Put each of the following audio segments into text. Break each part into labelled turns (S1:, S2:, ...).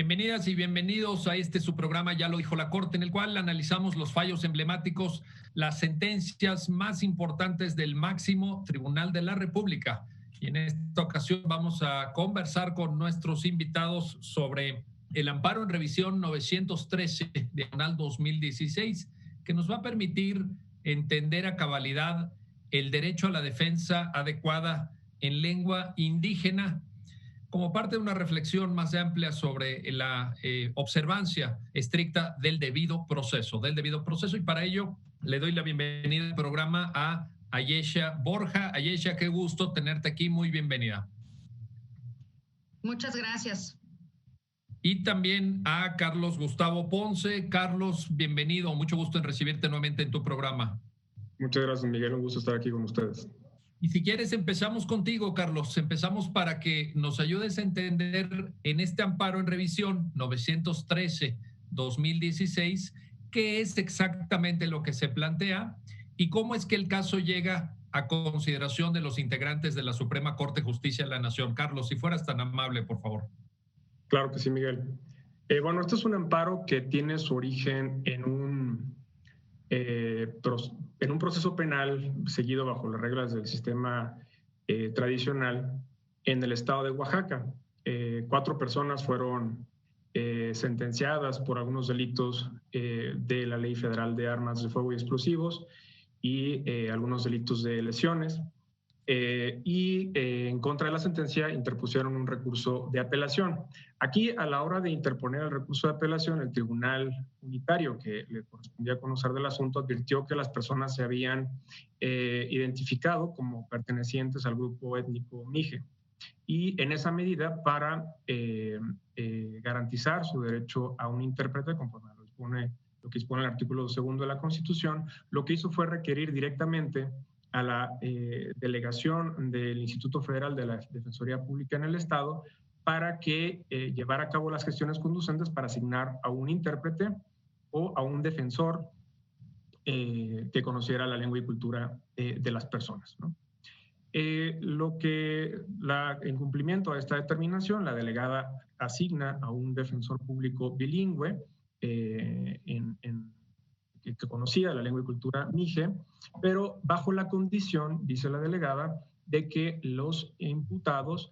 S1: Bienvenidas y bienvenidos a su programa, Ya lo dijo la Corte, en el cual analizamos los fallos emblemáticos, las sentencias más importantes del máximo Tribunal de la República. Y en esta ocasión vamos a conversar con nuestros invitados sobre el amparo en revisión 913 diagonal 2016, que nos va a permitir entender a cabalidad el derecho a la defensa adecuada en lengua indígena, como parte de una reflexión más amplia sobre la observancia estricta del debido proceso. Y para ello le doy la bienvenida al programa a Ayesha Borja. Ayesha, qué gusto tenerte aquí, muy bienvenida.
S2: Muchas gracias.
S1: Y también a Carlos Gustavo Ponce. Carlos, bienvenido, mucho gusto en recibirte nuevamente en tu programa.
S3: Muchas gracias, Miguel, un gusto estar aquí con ustedes.
S1: Y si quieres, empezamos contigo, Carlos. Empezamos para que nos ayudes a entender en este amparo en revisión 913-2016 qué es exactamente lo que se plantea y cómo es que el caso llega a consideración de los integrantes de la Suprema Corte de Justicia de la Nación. Carlos, si fueras tan amable, por favor.
S3: Claro que sí, Miguel. Bueno, este es un amparo que tiene su origen en un proceso penal seguido bajo las reglas del sistema tradicional en el estado de Oaxaca. 4 personas fueron sentenciadas por algunos delitos de la Ley Federal de Armas de Fuego y Explosivos y algunos delitos de lesiones. En contra de la sentencia interpusieron un recurso de apelación. Aquí, a la hora de interponer el recurso de apelación, el Tribunal Unitario, que le correspondía conocer del asunto, advirtió que las personas se habían identificado como pertenecientes al grupo étnico Mije. Y en esa medida, para garantizar su derecho a un intérprete, conforme lo que dispone el artículo 2 de la Constitución, lo que hizo fue requerir directamente a la delegación del Instituto Federal de la Defensoría Pública en el Estado para que llevara a cabo las gestiones conducentes para asignar a un intérprete o a un defensor que conociera la lengua y cultura de las personas, ¿no? En cumplimiento a esta determinación, la delegada asigna a un defensor público bilingüe que conocía la lengua y cultura Mije, pero bajo la condición, dice la delegada, de que los imputados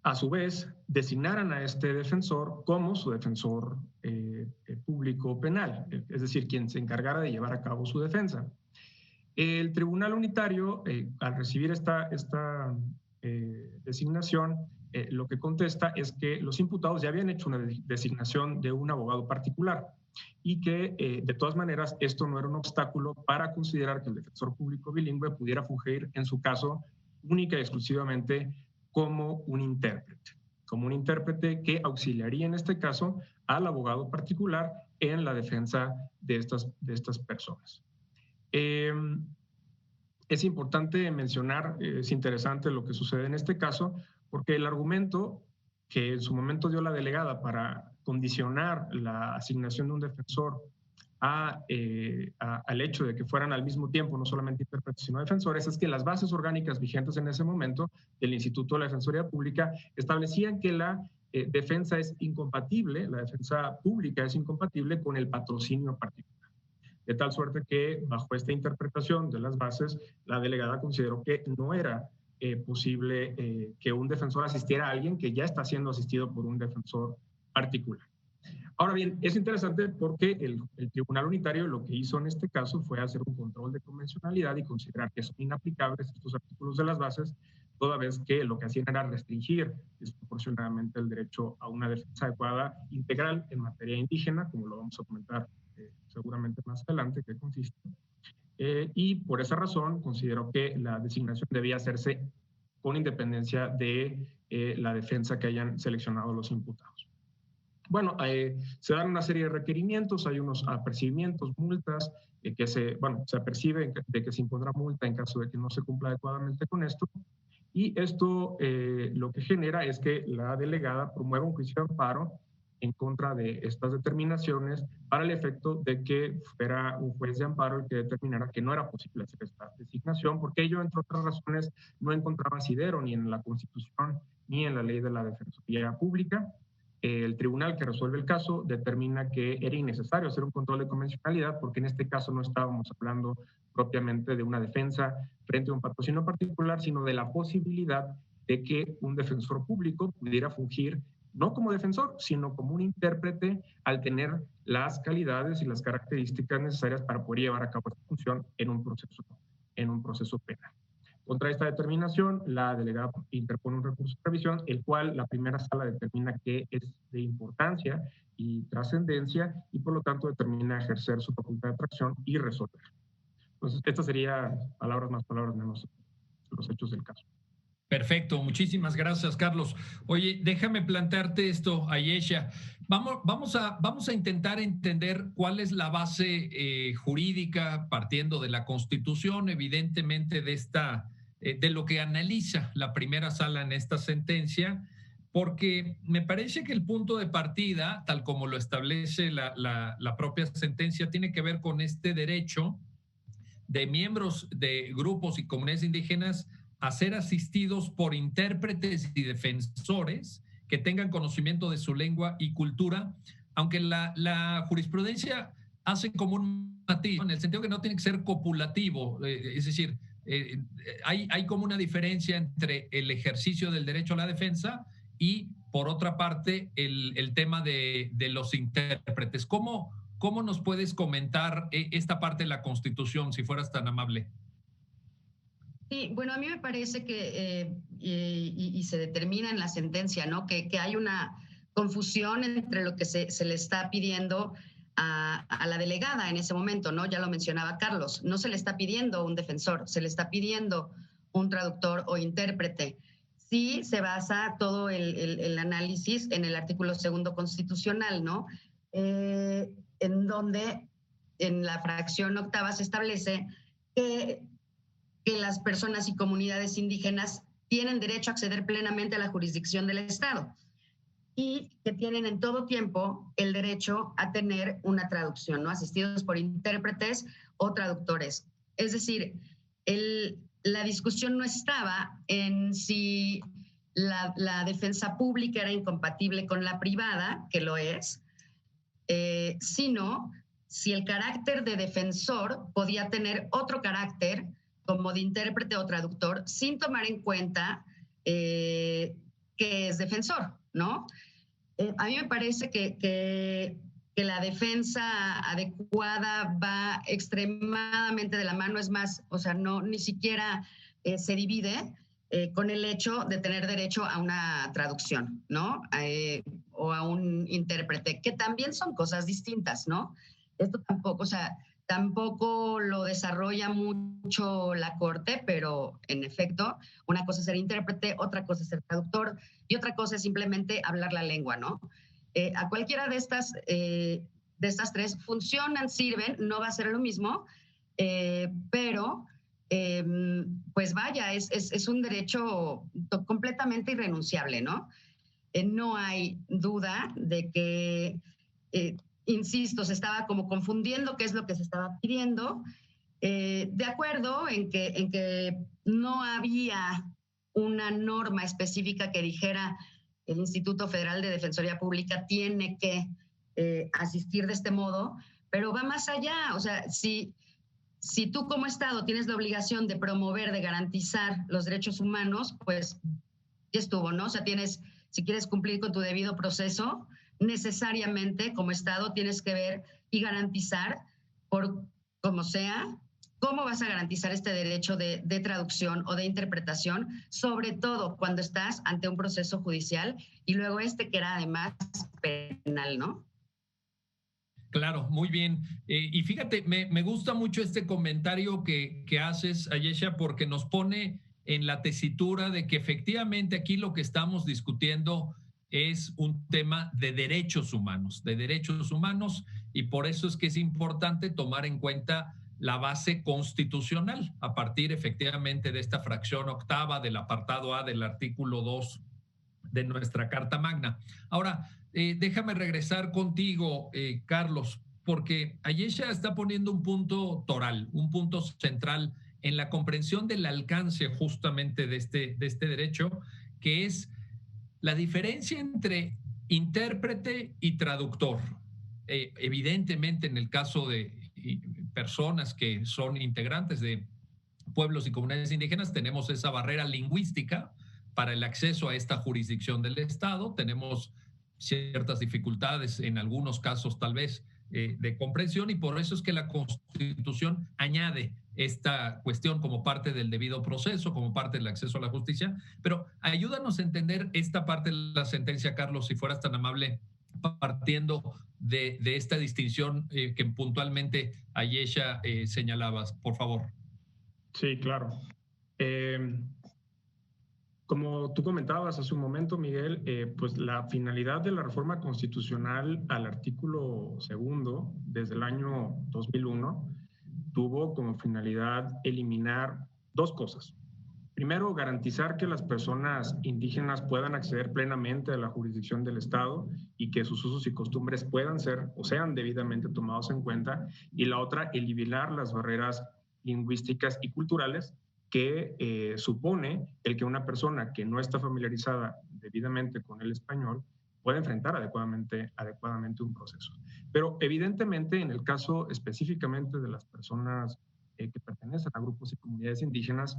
S3: a su vez designaran a este defensor como su defensor público penal, es decir, quien se encargara de llevar a cabo su defensa. El Tribunal Unitario, al recibir esta designación, lo que contesta es que los imputados ya habían hecho una designación de un abogado particular y que, de todas maneras, esto no era un obstáculo para considerar que el defensor público bilingüe pudiera fungir, en su caso, única y exclusivamente como un intérprete que auxiliaría, en este caso, al abogado particular en la defensa de estas personas. Es importante mencionar, es interesante lo que sucede en este caso, porque el argumento que en su momento dio la delegada para condicionar la asignación de un defensor al hecho de que fueran al mismo tiempo no solamente intérpretes sino defensores, es que las bases orgánicas vigentes en ese momento del Instituto de la Defensoría Pública establecían que la defensa es incompatible, la defensa pública es incompatible con el patrocinio particular. De tal suerte que, bajo esta interpretación de las bases, la delegada consideró que no era posible que un defensor asistiera a alguien que ya está siendo asistido por un defensor particular. Ahora bien, es interesante porque el Tribunal Unitario lo que hizo en este caso fue hacer un control de convencionalidad y considerar que son inaplicables estos artículos de las bases, toda vez que lo que hacían era restringir desproporcionadamente el derecho a una defensa adecuada integral en materia indígena, como lo vamos a comentar seguramente más adelante, qué consiste. Y por esa razón considero que la designación debía hacerse con independencia de la defensa que hayan seleccionado los imputados. Bueno, se dan una serie de requerimientos, hay unos apercibimientos, multas, se apercibe de que se impondrá multa en caso de que no se cumpla adecuadamente con esto. Y esto lo que genera es que la delegada promueva un juicio de amparo en contra de estas determinaciones para el efecto de que fuera un juez de amparo el que determinara que no era posible hacer esta designación, porque ello, entre otras razones, no encontraba asidero ni en la Constitución ni en la ley de la Defensoría Pública. El tribunal que resuelve el caso determina que era innecesario hacer un control de convencionalidad, porque en este caso no estábamos hablando propiamente de una defensa frente a un patrocinio particular, sino de la posibilidad de que un defensor público pudiera fungir no como defensor, sino como un intérprete al tener las calidades y las características necesarias para poder llevar a cabo esta función en un proceso penal. Contra esta determinación, la delegada interpone un recurso de revisión, el cual la primera sala determina que es de importancia y trascendencia y por lo tanto determina ejercer su facultad de atracción y resolver. Entonces, esta sería palabras más, palabras menos los hechos del caso.
S1: Perfecto, muchísimas gracias, Carlos. Oye, déjame plantearte esto, Ayesha. Vamos a intentar entender cuál es la base jurídica, partiendo de la Constitución, evidentemente de lo que analiza la primera sala en esta sentencia, porque me parece que el punto de partida, tal como lo establece la propia sentencia, tiene que ver con este derecho de miembros de grupos y comunidades indígenas a ser asistidos por intérpretes y defensores que tengan conocimiento de su lengua y cultura, aunque la jurisprudencia hace como un matiz, en el sentido que no tiene que ser copulativo, es decir, hay como una diferencia entre el ejercicio del derecho a la defensa y, por otra parte, el tema de los intérpretes. ¿Cómo nos puedes comentar esta parte de la Constitución, si fueras tan amable?
S2: Sí, bueno, a mí me parece que, y se determina en la sentencia, ¿no? Que hay una confusión entre lo que se le está pidiendo a la delegada en ese momento, ¿no? Ya lo mencionaba Carlos, no se le está pidiendo un defensor, se le está pidiendo un traductor o intérprete. Sí se basa todo el análisis en el artículo 2º constitucional, ¿no? En donde en la fracción 8ª se establece que las personas y comunidades indígenas tienen derecho a acceder plenamente a la jurisdicción del Estado y que tienen en todo tiempo el derecho a tener una traducción, ¿no? Asistidos por intérpretes o traductores. Es decir, la discusión no estaba en si la defensa pública era incompatible con la privada, que lo es, sino si el carácter de defensor podía tener otro carácter como de intérprete o traductor, sin tomar en cuenta que es defensor, ¿no? A mí me parece que la defensa adecuada va extremadamente de la mano, es más, o sea, ni siquiera se divide con el hecho de tener derecho a una traducción, ¿no? O a un intérprete, que también son cosas distintas, ¿no? Esto tampoco, o sea, tampoco lo desarrolla mucho la Corte, pero en efecto, una cosa es ser intérprete, otra cosa es ser traductor y otra cosa es simplemente hablar la lengua, ¿no? A cualquiera de estas tres funcionan, sirven, no va a ser lo mismo, pero pues vaya, es un derecho completamente irrenunciable, ¿no? No hay duda de que insisto, se estaba como confundiendo qué es lo que se estaba pidiendo, de acuerdo en que no había una norma específica que dijera el Instituto Federal de Defensoría Pública tiene que asistir de este modo, pero va más allá, o sea, si tú como Estado tienes la obligación de promover, de garantizar los derechos humanos, pues ya estuvo, ¿no? O sea, si quieres cumplir con tu debido proceso, necesariamente como Estado tienes que ver y garantizar, por como sea, cómo vas a garantizar este derecho de traducción o de interpretación, sobre todo cuando estás ante un proceso judicial y luego que era además penal, ¿no?
S1: Claro, muy bien. Y fíjate, me gusta mucho este comentario que haces, Ayesha, porque nos pone en la tesitura de que efectivamente aquí lo que estamos discutiendo es un tema de derechos humanos, y por eso es que es importante tomar en cuenta la base constitucional a partir efectivamente de esta fracción 8ª del apartado A del artículo 2 de nuestra Carta Magna. Ahora, déjame regresar contigo, Carlos, porque Ayesha está poniendo un punto toral, un punto central en la comprensión del alcance justamente de este derecho, que es la diferencia entre intérprete y traductor. Evidentemente, en el caso de personas que son integrantes de pueblos y comunidades indígenas, tenemos esa barrera lingüística para el acceso a esta jurisdicción del Estado. Tenemos ciertas dificultades, en algunos casos tal vez, de comprensión, y por eso es que la Constitución añade esta cuestión como parte del debido proceso, como parte del acceso a la justicia. Pero ayúdanos a entender esta parte de la sentencia, Carlos, si fueras tan amable, partiendo de esta distinción que puntualmente Ayesha señalabas, por favor.
S3: Sí, claro. Como tú comentabas hace un momento, Miguel, pues la finalidad de la reforma constitucional al artículo 2, desde el año 2001, tuvo como finalidad eliminar dos cosas. Primero, garantizar que las personas indígenas puedan acceder plenamente a la jurisdicción del Estado y que sus usos y costumbres puedan ser o sean debidamente tomados en cuenta. Y la otra, eliminar las barreras lingüísticas y culturales que supone el que una persona que no está familiarizada debidamente con el español pueda enfrentar adecuadamente un proceso. Pero evidentemente, en el caso específicamente de las personas que pertenecen a grupos y comunidades indígenas,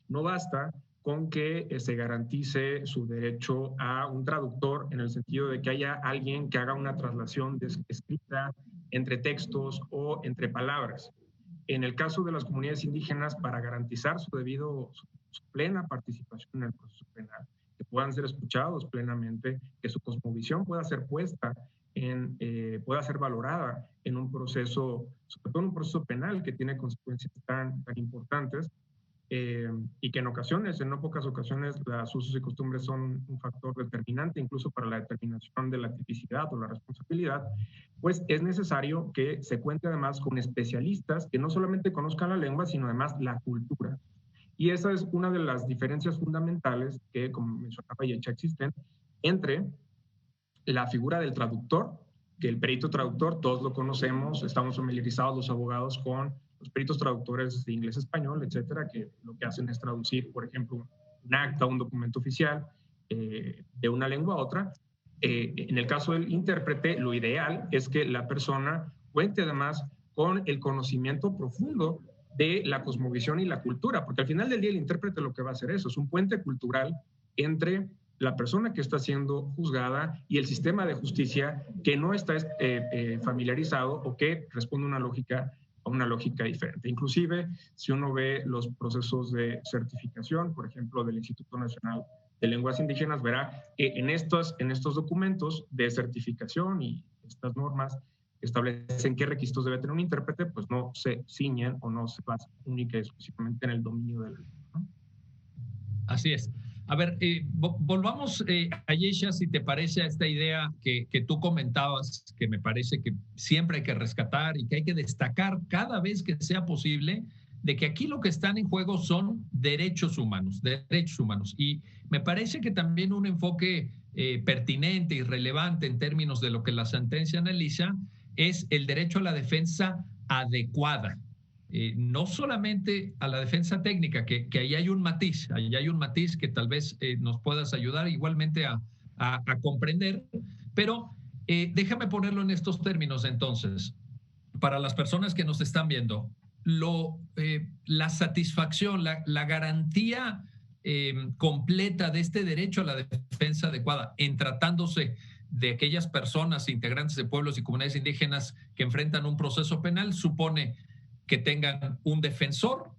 S3: no basta con que se garantice su derecho a un traductor, en el sentido de que haya alguien que haga una traslación escrita entre textos o entre palabras. En el caso de las comunidades indígenas, para garantizar su plena participación en el proceso penal, que puedan ser escuchados plenamente, que su cosmovisión pueda ser pueda ser valorada en un proceso, sobre todo en un proceso penal que tiene consecuencias tan importantes, y que en no pocas ocasiones, los usos y costumbres son un factor determinante incluso para la determinación de la tipicidad o la responsabilidad, pues es necesario que se cuente además con especialistas que no solamente conozcan la lengua, sino además la cultura. Y esa es una de las diferencias fundamentales que, como mencionaba Ayesha, existen entre la figura del traductor, que el perito traductor, todos lo conocemos, estamos familiarizados los abogados con los peritos traductores de inglés-español, etcétera, que lo que hacen es traducir, por ejemplo, un acta, un documento oficial de una lengua a otra. En el caso del intérprete, lo ideal es que la persona cuente además con el conocimiento profundo de la cosmovisión y la cultura, porque al final del día el intérprete lo que va a hacer eso, es un puente cultural entre la persona que está siendo juzgada y el sistema de justicia que no está familiarizado o que responde a una lógica diferente. Inclusive, si uno ve los procesos de certificación, por ejemplo, del Instituto Nacional de Lenguas Indígenas, verá que en estos documentos de certificación y estas normas establecen qué requisitos debe tener un intérprete, pues no se ciñen o no se basan única y exclusivamente en el dominio de la lengua, ¿no?
S1: Así es. A ver, volvamos, Ayesha, si te parece, a esta idea que tú comentabas, que me parece que siempre hay que rescatar y que hay que destacar cada vez que sea posible, de que aquí lo que están en juego son derechos humanos. Y me parece que también un enfoque pertinente y relevante en términos de lo que la sentencia analiza es el derecho a la defensa adecuada. No solamente a la defensa técnica, que ahí hay un matiz que tal vez nos puedas ayudar igualmente a comprender, pero déjame ponerlo en estos términos entonces. Para las personas que nos están viendo, la satisfacción, la garantía completa de este derecho a la defensa adecuada en tratándose de aquellas personas integrantes de pueblos y comunidades indígenas que enfrentan un proceso penal supone que tengan un defensor,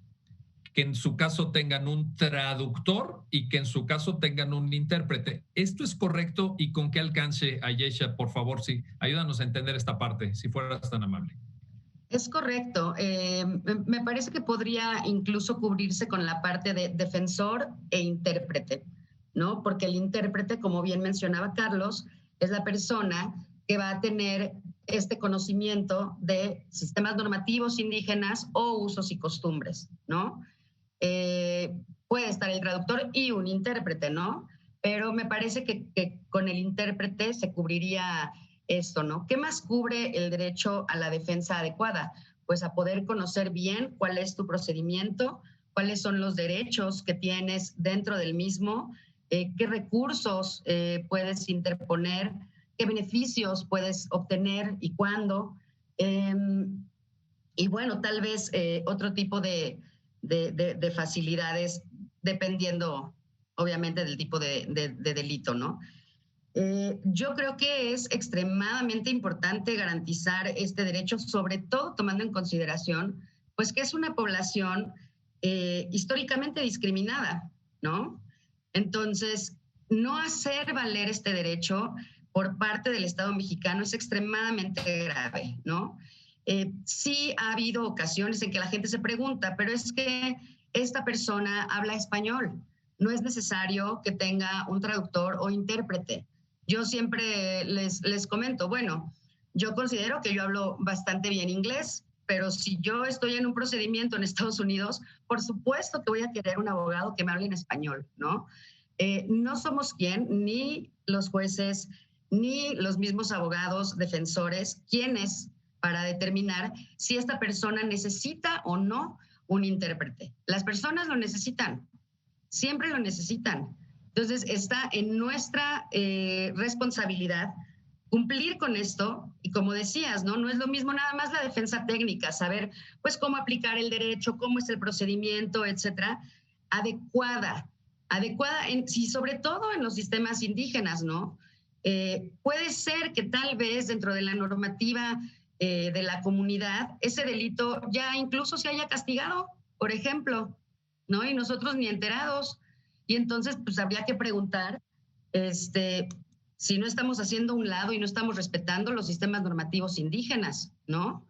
S1: que en su caso tengan un traductor y que en su caso tengan un intérprete. ¿Esto es correcto y con qué alcance, Ayesha? Por favor, sí, ayúdanos a entender esta parte, si fueras tan amable.
S2: Es correcto. Me parece que podría incluso cubrirse con la parte de defensor e intérprete, ¿no? Porque el intérprete, como bien mencionaba Carlos, es la persona que va a tener este conocimiento de sistemas normativos indígenas o usos y costumbres, ¿no? Puede estar el traductor y un intérprete, ¿no? pero me parece que con el intérprete se cubriría esto, ¿no? ¿Qué más cubre el derecho a la defensa adecuada? Pues a poder conocer bien cuál es tu procedimiento, cuáles son los derechos que tienes dentro del mismo, qué recursos puedes interponer, qué beneficios puedes obtener y cuándo. Y bueno, tal vez otro tipo de facilidades dependiendo, obviamente, del tipo de delito, ¿no? Yo creo que es extremadamente importante garantizar este derecho, sobre todo tomando en consideración, pues, que es una población históricamente discriminada, ¿no? Entonces, no hacer valer este derecho por parte del Estado mexicano es extremadamente grave, ¿no? Sí ha habido ocasiones en que la gente se pregunta, pero es que esta persona habla español, no es necesario que tenga un traductor o intérprete. Yo siempre les comento, bueno, yo considero que yo hablo bastante bien inglés, pero si yo estoy en un procedimiento en Estados Unidos, por supuesto que voy a querer un abogado que me hable en español, ¿no? No somos quien, ni los jueces, ni los mismos abogados defensores, quienes para determinar si esta persona necesita o no un intérprete. Las personas lo necesitan, siempre lo necesitan. Entonces, está en nuestra responsabilidad cumplir con esto. Y como decías, ¿no? No es lo mismo nada más la defensa técnica, saber pues cómo aplicar el derecho, cómo es el procedimiento, etcétera, adecuada, sí, sobre todo en los sistemas indígenas, ¿no? Puede ser que tal vez dentro de la normativa de la comunidad, ese delito ya incluso se haya castigado, por ejemplo, ¿no? Y nosotros ni enterados. Y entonces, pues habría que preguntar si no estamos haciendo un lado y no estamos respetando los sistemas normativos indígenas, ¿no?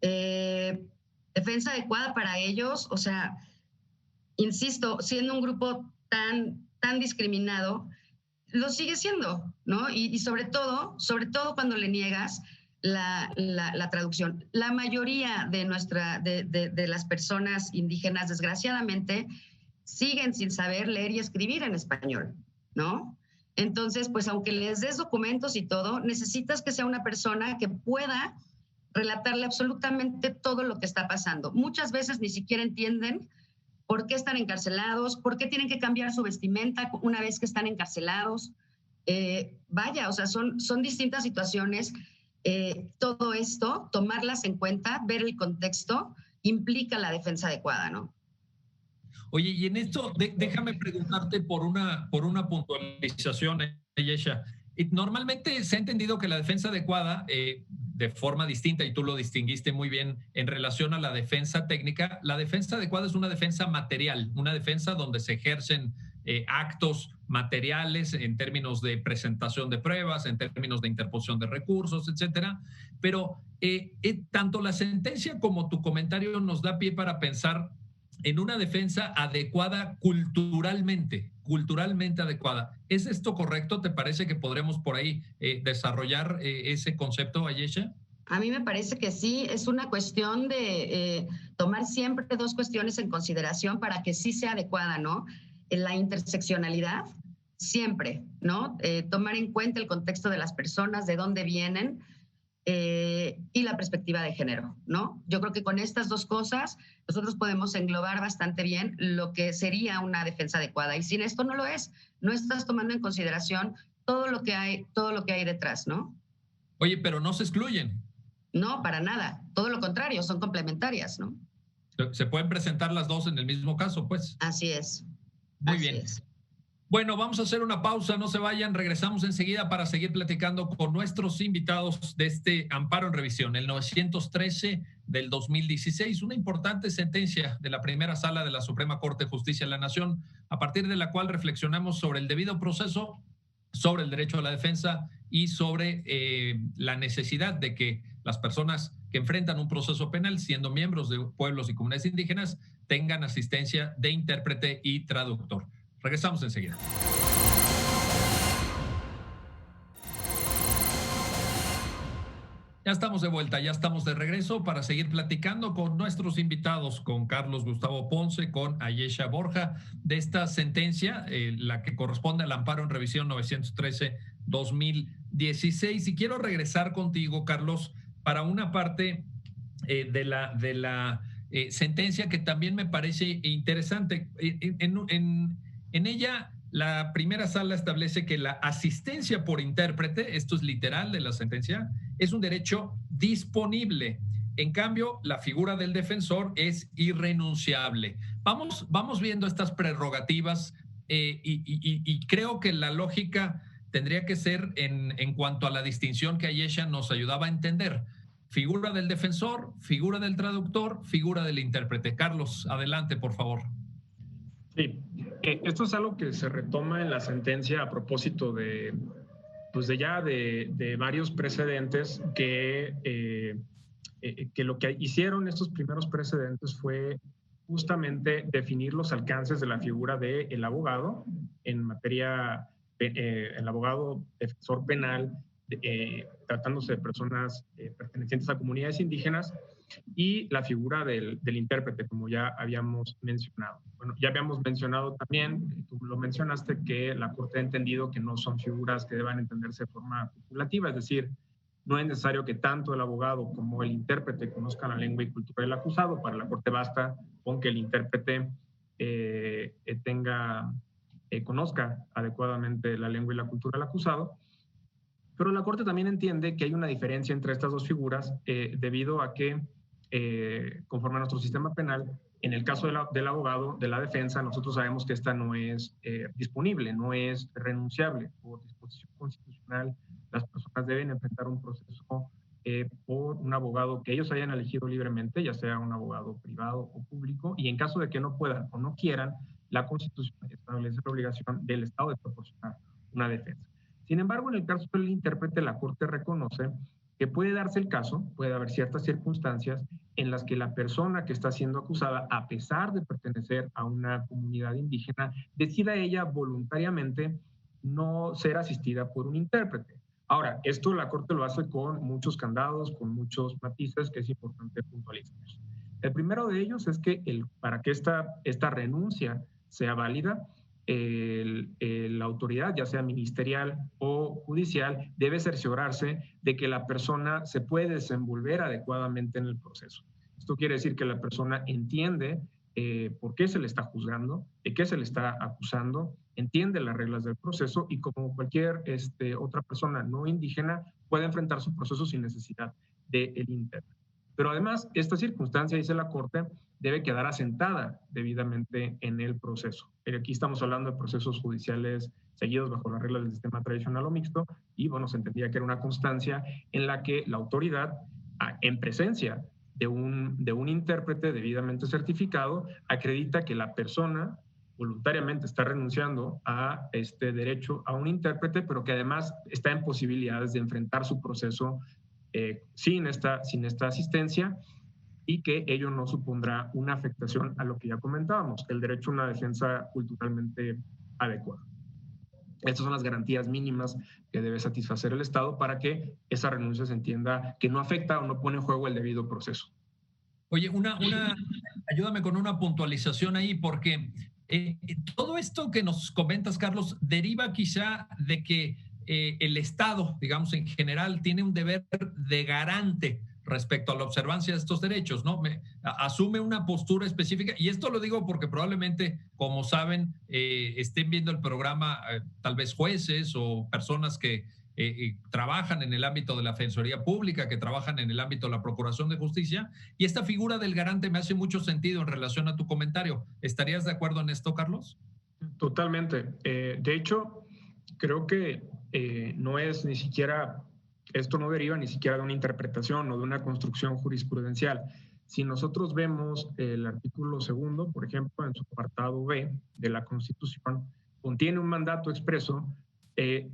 S2: Defensa adecuada para ellos, o sea, insisto, siendo un grupo tan discriminado, lo sigue siendo, ¿no? Y sobre todo cuando le niegas la traducción. La mayoría de las personas indígenas, desgraciadamente, siguen sin saber leer y escribir en español, ¿no? Entonces, pues aunque les des documentos y todo, necesitas que sea una persona que pueda relatarle absolutamente todo lo que está pasando. Muchas veces ni siquiera entienden por qué están encarcelados, por qué tienen que cambiar su vestimenta una vez que están encarcelados. Vaya, o sea, son distintas situaciones. Todo esto, tomarlas en cuenta, ver el contexto, implica la defensa adecuada, ¿no?
S1: Oye, y en esto, déjame preguntarte por una puntualización, Ayesha. Normalmente se ha entendido que la defensa adecuada, de forma distinta, y tú lo distinguiste muy bien en relación a la defensa técnica, la defensa adecuada es una defensa material, una defensa donde se ejercen actos materiales en términos de presentación de pruebas, en términos de interposición de recursos, etcétera. Pero tanto la sentencia como tu comentario nos da pie para pensar en una defensa adecuada culturalmente adecuada. ¿Es esto correcto? ¿Te parece que podremos por ahí desarrollar ese concepto, Ayesha?
S2: A mí me parece que sí, es una cuestión de tomar siempre dos cuestiones en consideración para que sí sea adecuada, ¿no? La interseccionalidad, siempre, ¿no? Tomar en cuenta el contexto de las personas, de dónde vienen, y la perspectiva de género, ¿no? Yo creo que con estas dos cosas nosotros podemos englobar bastante bien lo que sería una defensa adecuada. Y sin esto no lo es. No estás tomando en consideración todo lo que hay detrás, ¿no?
S1: Oye, pero no se excluyen.
S2: No, para nada. Todo lo contrario, son complementarias, ¿no?
S1: Se pueden presentar las dos en el mismo caso, pues.
S2: Así es.
S1: Muy bien. Bueno, vamos a hacer una pausa, no se vayan, regresamos enseguida para seguir platicando con nuestros invitados de este amparo en revisión, el 913 del 2016, una importante sentencia de la primera sala de la Suprema Corte de Justicia de la Nación, a partir de la cual reflexionamos sobre el debido proceso, sobre el derecho a la defensa y sobre la necesidad de que las personas que enfrentan un proceso penal, siendo miembros de pueblos y comunidades indígenas, tengan asistencia de intérprete y traductor. Regresamos enseguida. Ya estamos de vuelta, ya estamos de regreso para seguir platicando con nuestros invitados, con Carlos Gustavo Ponce, con Ayesha Borja, de esta sentencia, la que corresponde al amparo en revisión 913-2016. Y quiero regresar contigo, Carlos, para una parte de la sentencia que también me parece interesante. En ella, la primera sala establece que la asistencia por intérprete, esto es literal de la sentencia, es un derecho disponible. En cambio, la figura del defensor es irrenunciable. Vamos viendo estas prerrogativas y creo que la lógica tendría que ser en cuanto a la distinción que Ayesha nos ayudaba a entender. Figura del defensor, figura del traductor, figura del intérprete. Carlos, adelante, por favor.
S3: Sí, esto es algo que se retoma en la sentencia a propósito de varios precedentes que lo que hicieron estos primeros precedentes fue justamente definir los alcances de la figura del abogado en materia, el abogado defensor penal, tratándose de personas pertenecientes a comunidades indígenas, y la figura del intérprete, como ya habíamos mencionado. Bueno, ya habíamos mencionado también, tú lo mencionaste, que la Corte ha entendido que no son figuras que deban entenderse de forma copulativa, es decir, no es necesario que tanto el abogado como el intérprete conozcan la lengua y cultura del acusado. Para la Corte basta con que el intérprete conozca adecuadamente la lengua y la cultura del acusado. Pero la Corte también entiende que hay una diferencia entre estas dos figuras debido a que, conforme a nuestro sistema penal, en el caso del abogado, de la defensa, nosotros sabemos que esta no es disponible, no es renunciable. Por disposición constitucional, las personas deben enfrentar un proceso por un abogado que ellos hayan elegido libremente, ya sea un abogado privado o público, y en caso de que no puedan o no quieran, la Constitución establece la obligación del Estado de proporcionar una defensa. Sin embargo, en el caso del intérprete, la Corte reconoce que puede darse el caso, puede haber ciertas circunstancias en las que la persona que está siendo acusada, a pesar de pertenecer a una comunidad indígena, decida ella voluntariamente no ser asistida por un intérprete. Ahora, esto la Corte lo hace con muchos candados, con muchos matices que es importante puntualizar. El primero de ellos es que para que esta renuncia sea válida, la autoridad, ya sea ministerial o judicial, debe cerciorarse de que la persona se puede desenvolver adecuadamente en el proceso. Esto quiere decir que la persona entiende por qué se le está juzgando, de qué se le está acusando, entiende las reglas del proceso y, como cualquier otra persona no indígena, puede enfrentar su proceso sin necesidad del intérprete. Pero además, esta circunstancia, dice la Corte, debe quedar asentada debidamente en el proceso. Pero aquí estamos hablando de procesos judiciales seguidos bajo las reglas del sistema tradicional o mixto, y bueno, se entendía que era una constancia en la que la autoridad, en presencia de un intérprete debidamente certificado, acredita que la persona voluntariamente está renunciando a este derecho a un intérprete, pero que además está en posibilidades de enfrentar su proceso sin esta asistencia, y que ello no supondrá una afectación a lo que ya comentábamos, el derecho a una defensa culturalmente adecuada. Estas son las garantías mínimas que debe satisfacer el Estado para que esa renuncia se entienda que no afecta o no pone en juego el debido proceso.
S1: Oye, ayúdame con una puntualización ahí, porque todo esto que nos comentas, Carlos, deriva quizá de que el Estado, digamos en general, tiene un deber de garante respecto a la observancia de estos derechos, ¿no? Asume una postura específica, y esto lo digo porque probablemente, como saben, estén viendo el programa tal vez jueces o personas que trabajan en el ámbito de la Defensoría Pública, que trabajan en el ámbito de la Procuración de Justicia, y esta figura del garante me hace mucho sentido en relación a tu comentario. ¿Estarías de acuerdo en esto, Carlos?
S3: Totalmente. De hecho, creo que no es ni siquiera, esto no deriva ni siquiera de una interpretación o de una construcción jurisprudencial. Si nosotros vemos el artículo 2, por ejemplo, en su apartado B de la Constitución, contiene un mandato expreso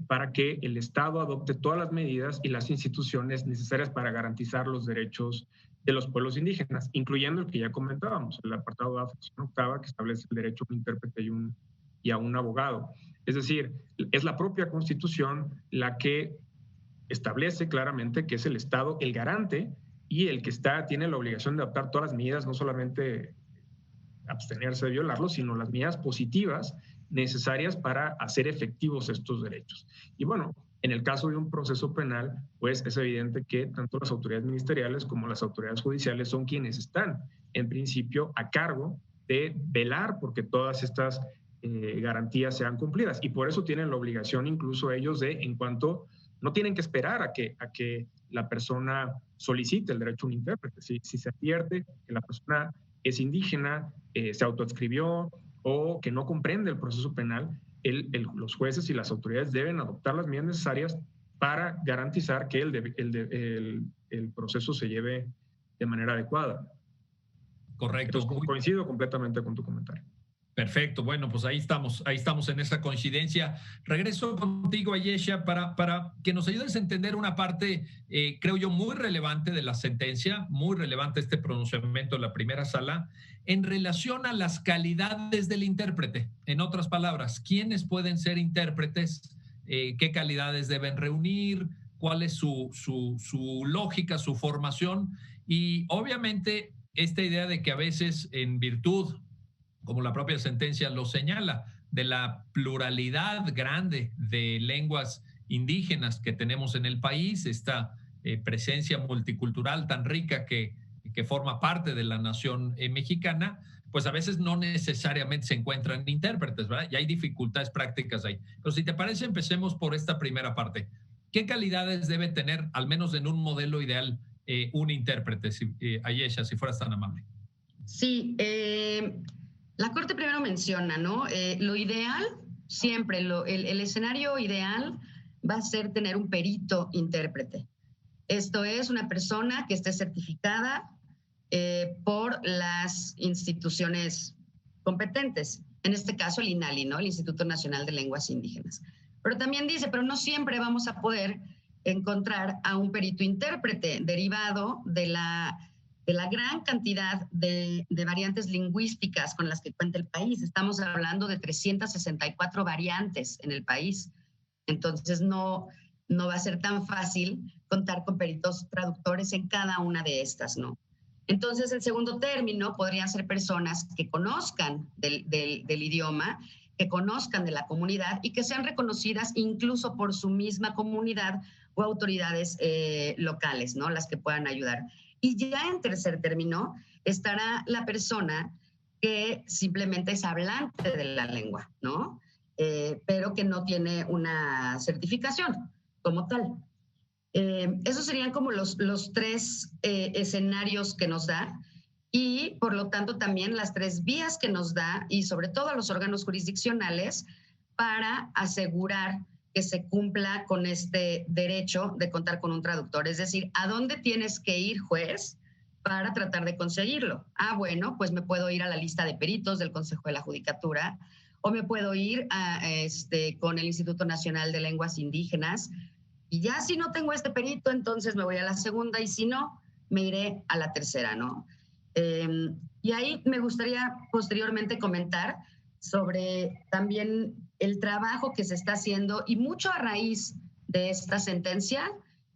S3: para que el Estado adopte todas las medidas y las instituciones necesarias para garantizar los derechos de los pueblos indígenas, incluyendo el que ya comentábamos, el apartado A, fracción octava, que establece el derecho a un intérprete y a un abogado. Es decir, es la propia Constitución la que establece claramente que es el Estado el garante y el que tiene la obligación de adoptar todas las medidas, no solamente abstenerse de violarlos, sino las medidas positivas necesarias para hacer efectivos estos derechos. Y bueno, en el caso de un proceso penal, pues es evidente que tanto las autoridades ministeriales como las autoridades judiciales son quienes están, en principio, a cargo de velar porque todas estas garantías sean cumplidas. Y por eso tienen la obligación incluso ellos de, en cuanto, no tienen que esperar a que la persona solicite el derecho a un intérprete. Si se advierte que la persona es indígena, se autoadscribió o que no comprende el proceso penal, los jueces y las autoridades deben adoptar las medidas necesarias para garantizar que el proceso se lleve de manera adecuada.
S1: Correcto.
S3: Entonces, coincido completamente con tu comentario.
S1: Perfecto, bueno, pues ahí estamos en esa coincidencia. Regreso contigo, Ayesha, para que nos ayudes a entender una parte, creo yo, muy relevante de la sentencia, muy relevante este pronunciamiento de la primera sala, en relación a las calidades del intérprete. En otras palabras, ¿quiénes pueden ser intérpretes? ¿Qué calidades deben reunir? ¿Cuál es su lógica, su formación? Y obviamente esta idea de que a veces en virtud, como la propia sentencia lo señala, de la pluralidad grande de lenguas indígenas que tenemos en el país, esta presencia multicultural tan rica que forma parte de la nación mexicana, pues a veces no necesariamente se encuentran intérpretes, ¿verdad? Y hay dificultades prácticas ahí. Pero si te parece, empecemos por esta primera parte. ¿Qué calidades debe tener, al menos en un modelo ideal, un intérprete? Ayesha, si fueras tan amable.
S2: Sí, la Corte primero menciona, ¿no? Lo ideal, siempre, el escenario ideal va a ser tener un perito intérprete. Esto es una persona que esté certificada por las instituciones competentes. En este caso, el INALI, ¿no? El Instituto Nacional de Lenguas Indígenas. Pero también dice, pero no siempre vamos a poder encontrar a un perito intérprete derivado de la gran cantidad de variantes lingüísticas con las que cuenta el país. Estamos hablando de 364 variantes en el país. Entonces, no va a ser tan fácil contar con peritos traductores en cada una de estas, ¿no? Entonces, el segundo término podrían ser personas que conozcan del idioma, que conozcan de la comunidad y que sean reconocidas incluso por su misma comunidad o autoridades locales, ¿no? Las que puedan ayudar. Y ya en tercer término estará la persona que simplemente es hablante de la lengua, ¿no? Pero que no tiene una certificación como tal. Esos serían como los tres escenarios que nos da y por lo tanto también las tres vías que nos da y sobre todo a los órganos jurisdiccionales para asegurar que se cumpla con este derecho de contar con un traductor. Es decir, ¿a dónde tienes que ir, juez, para tratar de conseguirlo? Bueno, pues me puedo ir a la lista de peritos del Consejo de la Judicatura o me puedo ir con el Instituto Nacional de Lenguas Indígenas. Y ya si no tengo este perito, entonces me voy a la segunda y si no, me iré a la tercera, ¿no? Y ahí me gustaría posteriormente comentar sobre también el trabajo que se está haciendo y mucho a raíz de esta sentencia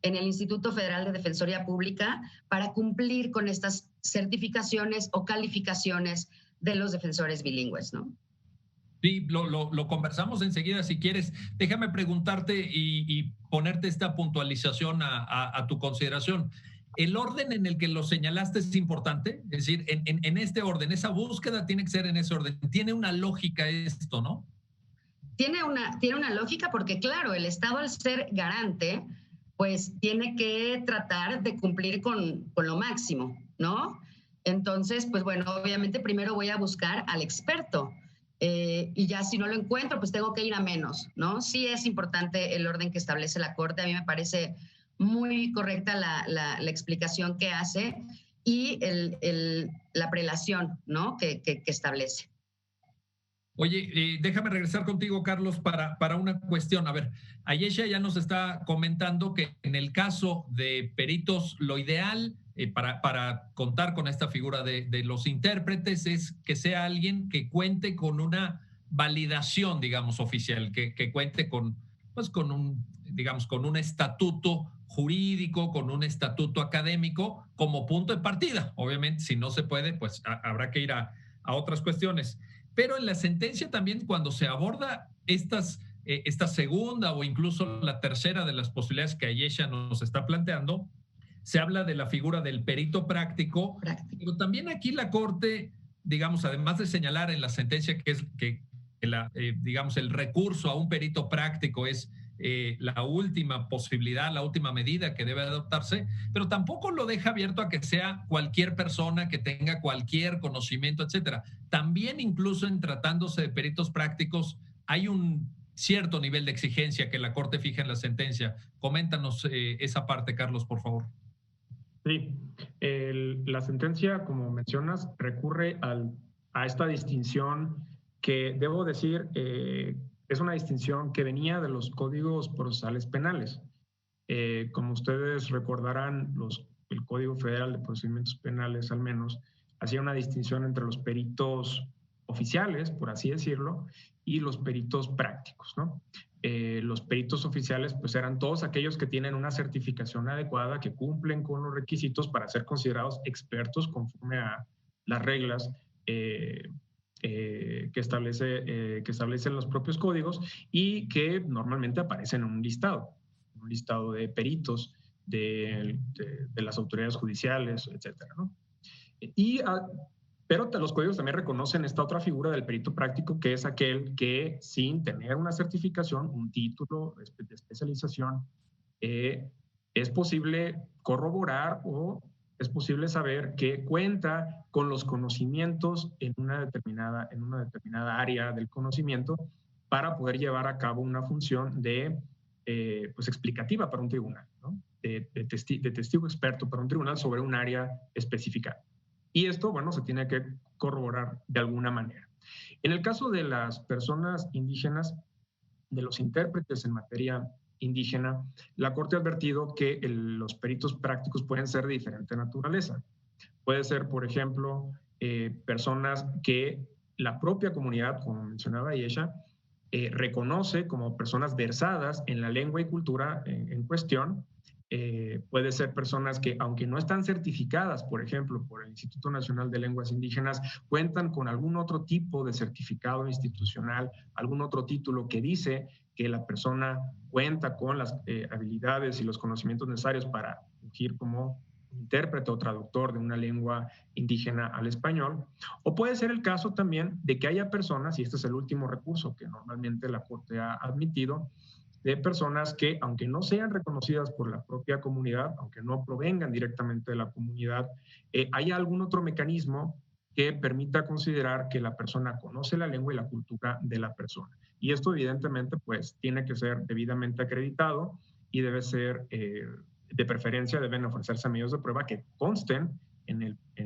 S2: en el Instituto Federal de Defensoría Pública para cumplir con estas certificaciones o calificaciones de los defensores bilingües, ¿no?
S1: Sí, lo conversamos enseguida si quieres. Déjame preguntarte y ponerte esta puntualización a tu consideración. ¿El orden en el que lo señalaste es importante? Es decir, en este orden, esa búsqueda tiene que ser en ese orden. Tiene una lógica esto, ¿no?
S2: Tiene una lógica porque, claro, el Estado al ser garante, pues tiene que tratar de cumplir con lo máximo, ¿no? Entonces, pues bueno, obviamente primero voy a buscar al experto. Y ya si no lo encuentro, pues tengo que ir a menos, ¿no? Sí es importante el orden que establece la Corte. A mí me parece muy correcta la explicación que hace y la prelación, ¿no? que establece.
S1: Oye, déjame regresar contigo, Carlos, para una cuestión. A ver, Ayesha ya nos está comentando que en el caso de peritos, lo ideal para contar con esta figura de los intérpretes es que sea alguien que cuente con una validación, digamos, oficial, que cuente con un digamos, con un estatuto jurídico, con un estatuto académico como punto de partida. Obviamente, si no se puede, pues habrá que ir a otras cuestiones. Pero en la sentencia también, cuando se aborda esta segunda o incluso la tercera de las posibilidades que Ayesha nos está planteando, se habla de la figura del perito práctico, pero también aquí la Corte, digamos, además de señalar en la sentencia que digamos, el recurso a un perito práctico es la última posibilidad, la última medida que debe adoptarse, pero tampoco lo deja abierto a que sea cualquier persona que tenga cualquier conocimiento, etcétera. También incluso en tratándose de peritos prácticos hay un cierto nivel de exigencia que la Corte fija en la sentencia. Coméntanos esa parte, Carlos, por favor.
S3: Sí, la sentencia, como mencionas, recurre a esta distinción que, debo decir, es una distinción que venía de los códigos procesales penales. Como ustedes recordarán, el Código Federal de Procedimientos Penales, al menos, hacía una distinción entre los peritos oficiales, por así decirlo, y los peritos prácticos, ¿no? Los peritos oficiales pues eran todos aquellos que tienen una certificación adecuada, que cumplen con los requisitos para ser considerados expertos conforme a las reglas que establecen los propios códigos y que normalmente aparecen en un listado de peritos de las autoridades judiciales, etcétera, ¿no? Pero los códigos también reconocen esta otra figura del perito práctico, que es aquel que, sin tener una certificación, un título de especialización, es posible corroborar o es posible saber que cuenta con los conocimientos en una determinada área del conocimiento para poder llevar a cabo una función pues explicativa para un tribunal, ¿no? de testigo experto para un tribunal sobre un área específica. Y esto, bueno, se tiene que corroborar de alguna manera. En el caso de las personas indígenas, de los intérpretes en materia indígena, la Corte ha advertido que los peritos prácticos pueden ser de diferente naturaleza. Puede ser, por ejemplo, personas que la propia comunidad, como mencionaba Ayesha, reconoce como personas versadas en la lengua y cultura en cuestión. Puede ser personas que, aunque no están certificadas, por ejemplo, por el Instituto Nacional de Lenguas Indígenas, cuentan con algún otro tipo de certificado institucional, algún otro título que dice que la persona cuenta con las habilidades y los conocimientos necesarios para fungir como intérprete o traductor de una lengua indígena al español. O puede ser el caso también de que haya personas, y este es el último recurso que normalmente la Corte ha admitido, de personas que, aunque no sean reconocidas por la propia comunidad, aunque no provengan directamente de la comunidad, hay algún otro mecanismo que permita considerar que la persona conoce la lengua y la cultura de la persona. Y esto, evidentemente, pues tiene que ser debidamente acreditado y debe ser, de preferencia, deben ofrecerse medios de prueba que consten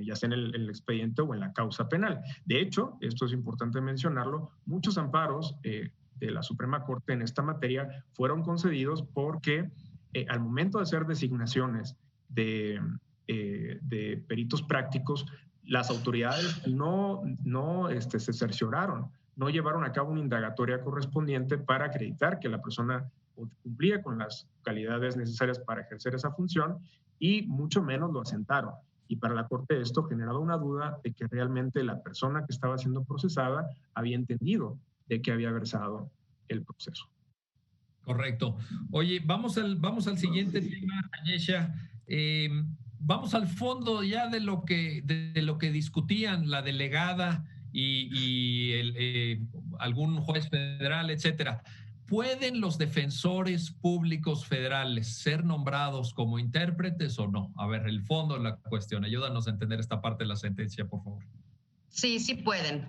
S3: ya sea en el expediente o en la causa penal. De hecho, esto es importante mencionarlo, muchos amparos de la Suprema Corte en esta materia fueron concedidos porque al momento de hacer designaciones de peritos prácticos, las autoridades no se cercioraron, no llevaron a cabo una indagatoria correspondiente para acreditar que la persona cumplía con las calidades necesarias para ejercer esa función y mucho menos lo asentaron. Y para la Corte esto generaba una duda de que realmente la persona que estaba siendo procesada había entendido de qué había versado el proceso.
S1: Correcto. Oye, vamos al siguiente tema, Ayesha. Vamos al fondo ya de lo que discutían la delegada y algún juez federal, etcétera. ¿Pueden los defensores públicos federales ser nombrados como intérpretes o no? A ver, el fondo de la cuestión. Ayúdanos a entender esta parte de la sentencia, por favor.
S2: Sí, sí pueden.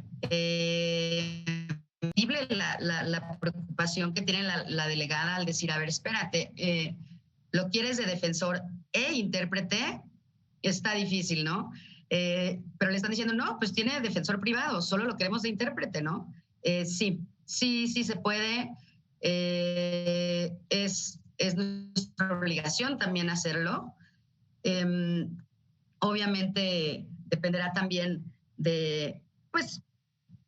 S2: La preocupación que tiene la delegada al decir, a ver, espérate, lo quieres de defensor e intérprete, está difícil, ¿no? Pero le están diciendo, no, pues tiene defensor privado, solo lo queremos de intérprete, ¿no? Sí se puede. Es nuestra obligación también hacerlo. Obviamente dependerá también de, pues,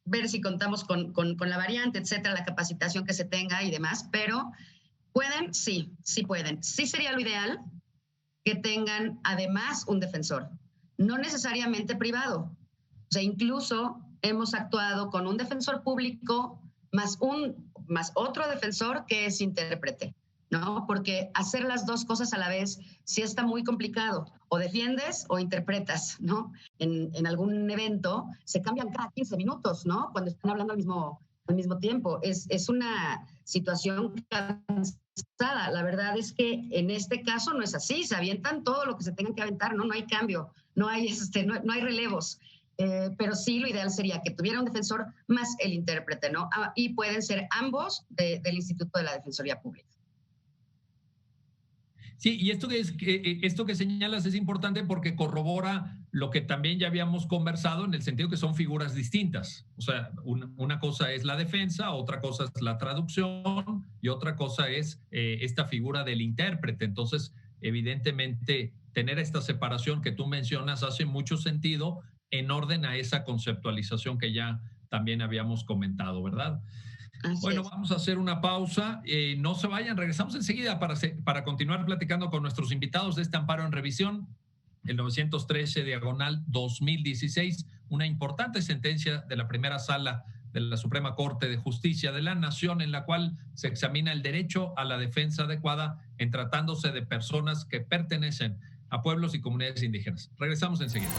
S2: ver si contamos con la variante, etcétera, la capacitación que se tenga y demás, pero ¿Pueden? Sí, sí pueden. Sí sería lo ideal que tengan además un defensor, no necesariamente privado. O sea, incluso hemos actuado con un defensor público más otro defensor que es intérprete, ¿no? Porque hacer las dos cosas a la vez sí está muy complicado. O defiendes o interpretas, ¿no? En algún evento se cambian cada 15 minutos, ¿no? Cuando están hablando al mismo tiempo. Es una situación cansada. La verdad es que en este caso no es así. Se avientan todo lo que se tengan que aventar, ¿no? No hay cambio, no hay relevos. Pero sí, lo ideal sería que tuviera un defensor más el intérprete, ¿no? Y pueden ser ambos del Instituto de la Defensoría Pública.
S1: Sí, y esto que señalas es importante porque corrobora lo que también ya habíamos conversado en el sentido que son figuras distintas. O sea, una cosa es la defensa, otra cosa es la traducción y otra cosa es esta figura del intérprete. Entonces, evidentemente, tener esta separación que tú mencionas hace mucho sentido en orden a esa conceptualización que ya también habíamos comentado, ¿verdad? Bueno, vamos a hacer una pausa. No se vayan, regresamos enseguida para continuar platicando con nuestros invitados de este amparo en revisión, el 913/2016, una importante sentencia de la primera sala de la Suprema Corte de Justicia de la Nación, en la cual se examina el derecho a la defensa adecuada en tratándose de personas que pertenecen a pueblos y comunidades indígenas. Regresamos enseguida.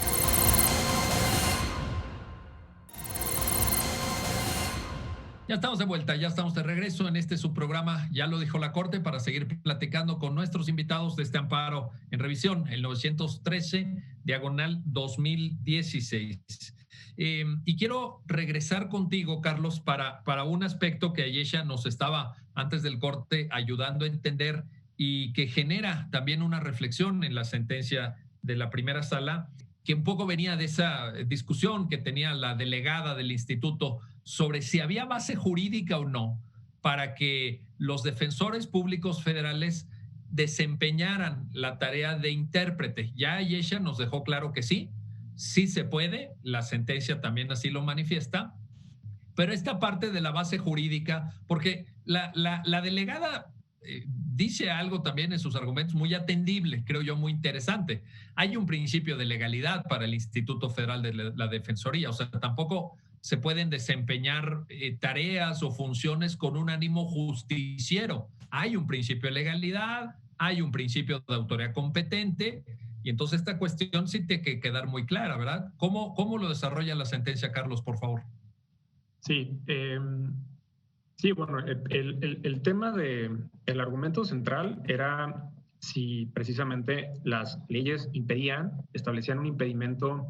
S1: Ya estamos de vuelta, ya estamos de regreso en este subprograma, ya lo dijo la Corte, para seguir platicando con nuestros invitados de este amparo en revisión, el 913/2016. Y quiero regresar contigo, Carlos, para un aspecto que Ayesha nos estaba antes del corte ayudando a entender y que genera también una reflexión en la sentencia de la primera sala, que un poco venía de esa discusión que tenía la delegada del instituto sobre si había base jurídica o no para que los defensores públicos federales desempeñaran la tarea de intérprete. Ya Ayesha nos dejó claro que sí, sí se puede, la sentencia también así lo manifiesta, pero esta parte de la base jurídica, porque la delegada dice algo también en sus argumentos muy atendible, creo yo, muy interesante. Hay un principio de legalidad para el Instituto Federal de la Defensoría, o sea, tampoco se pueden desempeñar tareas o funciones con un ánimo justiciero. Hay un principio de legalidad, hay un principio de autoridad competente, y entonces esta cuestión sí tiene que quedar muy clara, ¿verdad? ¿Cómo lo desarrolla la sentencia, Carlos, por favor?
S3: Sí, sí, bueno, el tema el argumento central era si precisamente las leyes establecían un impedimento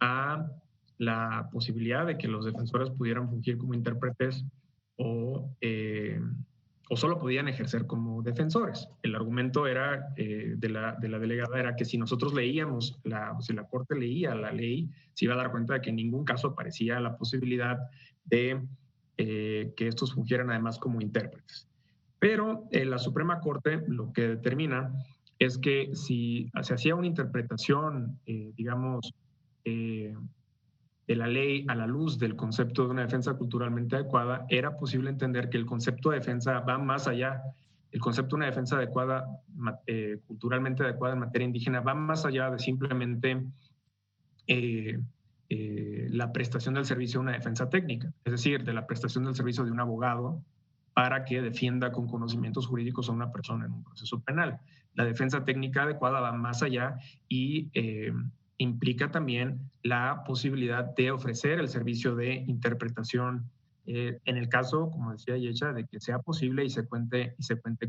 S3: a la posibilidad de que los defensores pudieran fungir como intérpretes o solo podían ejercer como defensores. El argumento era de la delegada era que si nosotros leíamos, si la Corte leía la ley, se iba a dar cuenta de que en ningún caso aparecía la posibilidad de que estos fungieran además como intérpretes. Pero la Suprema Corte lo que determina es que si se hacía una interpretación, digamos, de la ley a la luz del concepto de una defensa culturalmente adecuada, era posible entender que el concepto de defensa va más allá. El concepto de una defensa adecuada, culturalmente adecuada en materia indígena, va más allá de simplemente la prestación del servicio de una defensa técnica, es decir, de la prestación del servicio de un abogado para que defienda con conocimientos jurídicos a una persona en un proceso penal. La defensa técnica adecuada va más allá y implica también la posibilidad de ofrecer el servicio de interpretación en el caso, como decía Ayesha, de que sea posible y se cuente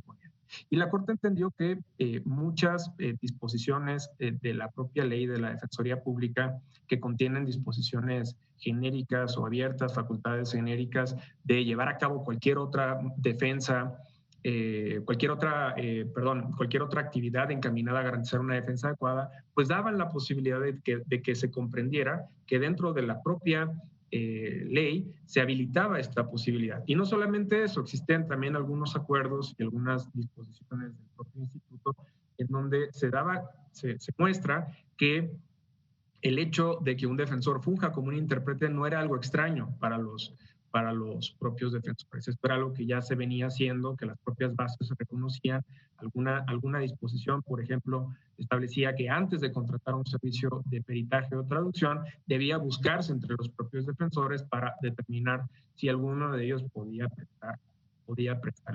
S3: con él. Y la Corte entendió que muchas disposiciones de la propia ley de la Defensoría Pública que contienen disposiciones genéricas o abiertas, facultades genéricas de llevar a cabo cualquier otra defensa, cualquier otra actividad encaminada a garantizar una defensa adecuada, pues daban la posibilidad de que se comprendiera que dentro de la propia ley se habilitaba esta posibilidad. Y no solamente eso, existen también algunos acuerdos y algunas disposiciones del propio instituto en donde se muestra que el hecho de que un defensor funja como un intérprete no era algo extraño para los para los propios defensores. Esto era algo que ya se venía haciendo, que las propias bases reconocían. Alguna disposición, por ejemplo, establecía que antes de contratar un servicio de peritaje o traducción, debía buscarse entre los propios defensores para determinar si alguno de ellos podía prestar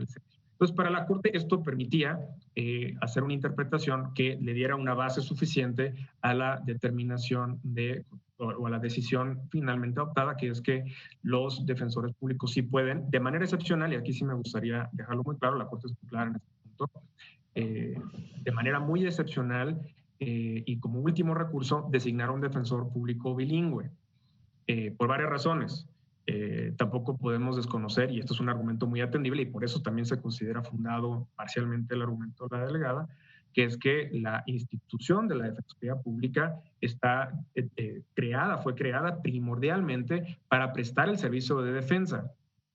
S3: el servicio. Entonces, para la Corte esto permitía hacer una interpretación que le diera una base suficiente a la determinación o a la decisión finalmente adoptada, que es que los defensores públicos sí pueden, de manera excepcional, y aquí sí me gustaría dejarlo muy claro, la Corte es muy clara en este punto, de manera muy excepcional y como último recurso, designar a un defensor público bilingüe, por varias razones. Tampoco podemos desconocer, y esto es un argumento muy atendible, y por eso también se considera fundado parcialmente el argumento de la delegada, que es que la institución de la Defensoría Pública fue creada primordialmente para prestar el servicio de defensa.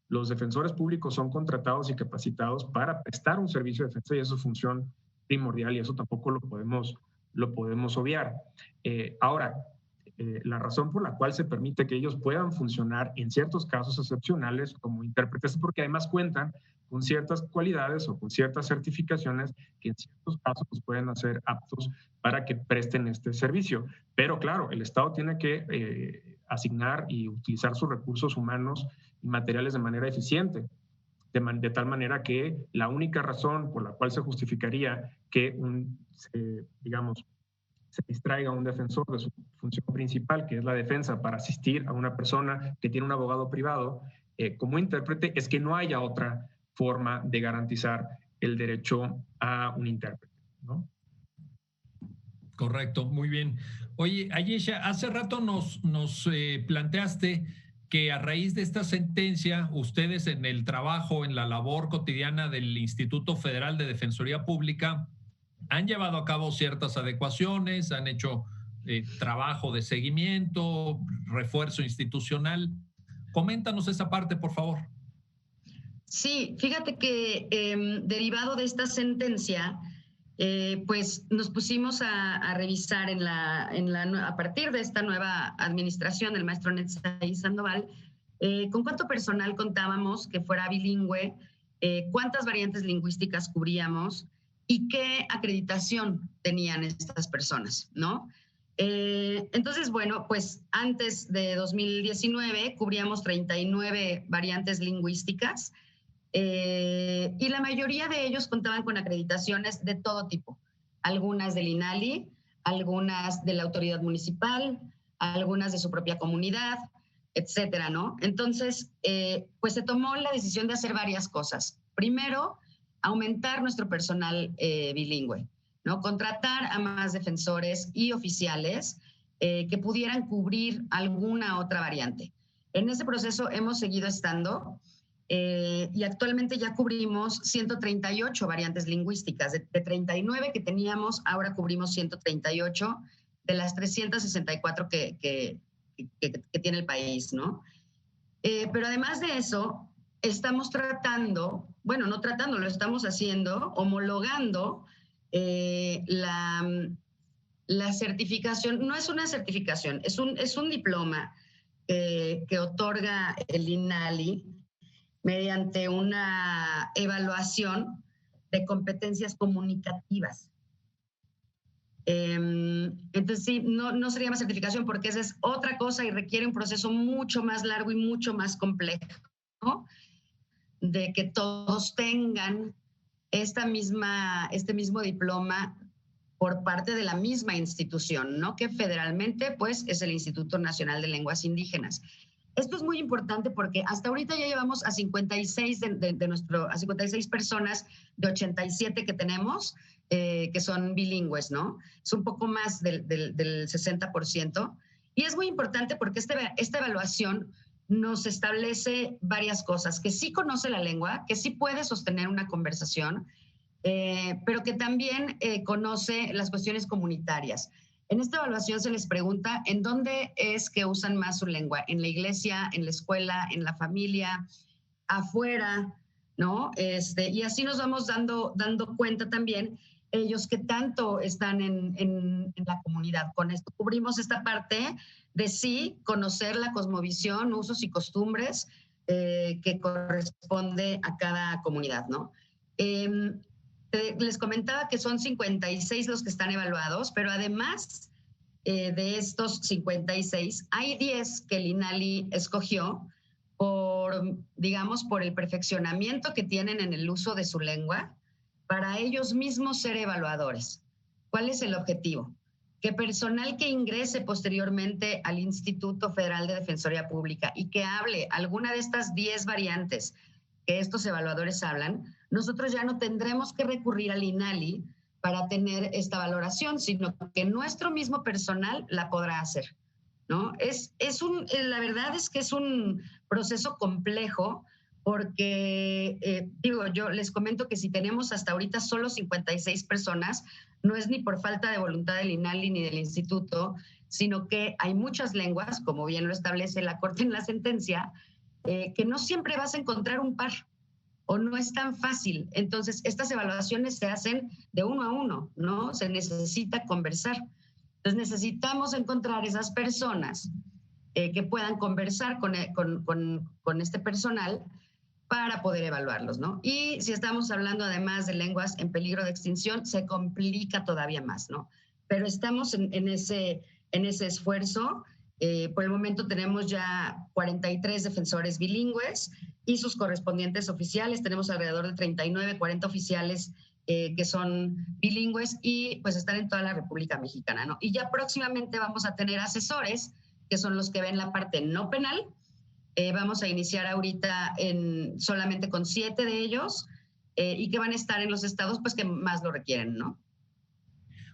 S3: Los defensores públicos son contratados y capacitados para prestar un servicio de defensa y eso es su función primordial y eso tampoco lo podemos obviar. Ahora, la razón por la cual se permite que ellos puedan funcionar en ciertos casos excepcionales como intérpretes es porque además cuentan con ciertas cualidades o con ciertas certificaciones que en ciertos casos pues, pueden hacer aptos para que presten este servicio. Pero claro, el Estado tiene que asignar y utilizar sus recursos humanos y materiales de manera eficiente, de tal manera que la única razón por la cual se justificaría que se distraiga a un defensor de su función principal, que es la defensa, para asistir a una persona que tiene un abogado privado como intérprete, es que no haya otra forma de garantizar el derecho a un intérprete, ¿no?
S1: Correcto, muy bien. Oye, Ayesha, hace rato nos planteaste que a raíz de esta sentencia, ustedes en el trabajo, en la labor cotidiana del Instituto Federal de Defensoría Pública, han llevado a cabo ciertas adecuaciones, han hecho trabajo de seguimiento, refuerzo institucional. Coméntanos esa parte, por favor.
S2: Sí, fíjate que derivado de esta sentencia, pues nos pusimos a revisar a partir de esta nueva administración del maestro Netzaí Sandoval, con cuánto personal contábamos que fuera bilingüe, cuántas variantes lingüísticas cubríamos y qué acreditación tenían estas personas, ¿no? Entonces, bueno, pues antes de 2019 cubríamos 39 variantes lingüísticas y la mayoría de ellos contaban con acreditaciones de todo tipo, algunas del INALI, algunas de la autoridad municipal, algunas de su propia comunidad, etcétera, ¿no? Entonces, pues se tomó la decisión de hacer varias cosas. Primero, aumentar nuestro personal bilingüe, ¿no? Contratar a más defensores y oficiales que pudieran cubrir alguna otra variante. En ese proceso hemos seguido estando y actualmente ya cubrimos 138 variantes lingüísticas. De 39 que teníamos, ahora cubrimos 138 de las 364 que tiene el país, ¿no? Pero además de eso, estamos lo estamos haciendo, homologando la certificación. No es una certificación, es un diploma que otorga el INALI mediante una evaluación de competencias comunicativas. Entonces sí, no sería una certificación porque esa es otra cosa y requiere un proceso mucho más largo y mucho más complejo, ¿no? De que todos tengan este mismo diploma por parte de la misma institución, ¿no? Que federalmente, pues, es el Instituto Nacional de Lenguas Indígenas. Esto es muy importante porque hasta ahorita ya llevamos a 56 a 56 personas de 87 que tenemos que son bilingües, ¿no? Es un poco más del 60%. Y es muy importante porque esta evaluación nos establece varias cosas, que sí conoce la lengua, que sí puede sostener una conversación, pero que también conoce las cuestiones comunitarias. En esta evaluación se les pregunta en dónde es que usan más su lengua, en la iglesia, en la escuela, en la familia, afuera, ¿no? Y así nos vamos dando cuenta también ellos que tanto están en la comunidad. Con esto cubrimos esta parte de sí conocer la cosmovisión, usos y costumbres que corresponde a cada comunidad, ¿no? Les comentaba que son 56 los que están evaluados, pero además de estos 56, hay 10 que el INALI escogió por, digamos, por el perfeccionamiento que tienen en el uso de su lengua para ellos mismos ser evaluadores. ¿Cuál es el objetivo? Que personal que ingrese posteriormente al Instituto Federal de Defensoría Pública y que hable alguna de estas 10 variantes que estos evaluadores hablan, nosotros ya no tendremos que recurrir al INALI para tener esta valoración, sino que nuestro mismo personal la podrá hacer, ¿no? La verdad es que es un proceso complejo porque, yo les comento que si tenemos hasta ahorita solo 56 personas, no es ni por falta de voluntad del INALI ni del instituto, sino que hay muchas lenguas, como bien lo establece la Corte en la sentencia, que no siempre vas a encontrar un par o no es tan fácil. Entonces, estas evaluaciones se hacen de uno a uno, ¿no? Se necesita conversar. Entonces, necesitamos encontrar esas personas que puedan conversar con este personal para poder evaluarlos, ¿no? Y si estamos hablando además de lenguas en peligro de extinción, se complica todavía más, ¿no? Pero estamos en ese esfuerzo. Por el momento tenemos ya 43 defensores bilingües y sus correspondientes oficiales. Tenemos alrededor de 39, 40 oficiales que son bilingües y pues están en toda la República Mexicana, ¿no? Y ya próximamente vamos a tener asesores, que son los que ven la parte no penal. Vamos a iniciar ahorita solamente con 7 de ellos y que van a estar en los estados pues que más lo requieren, ¿no?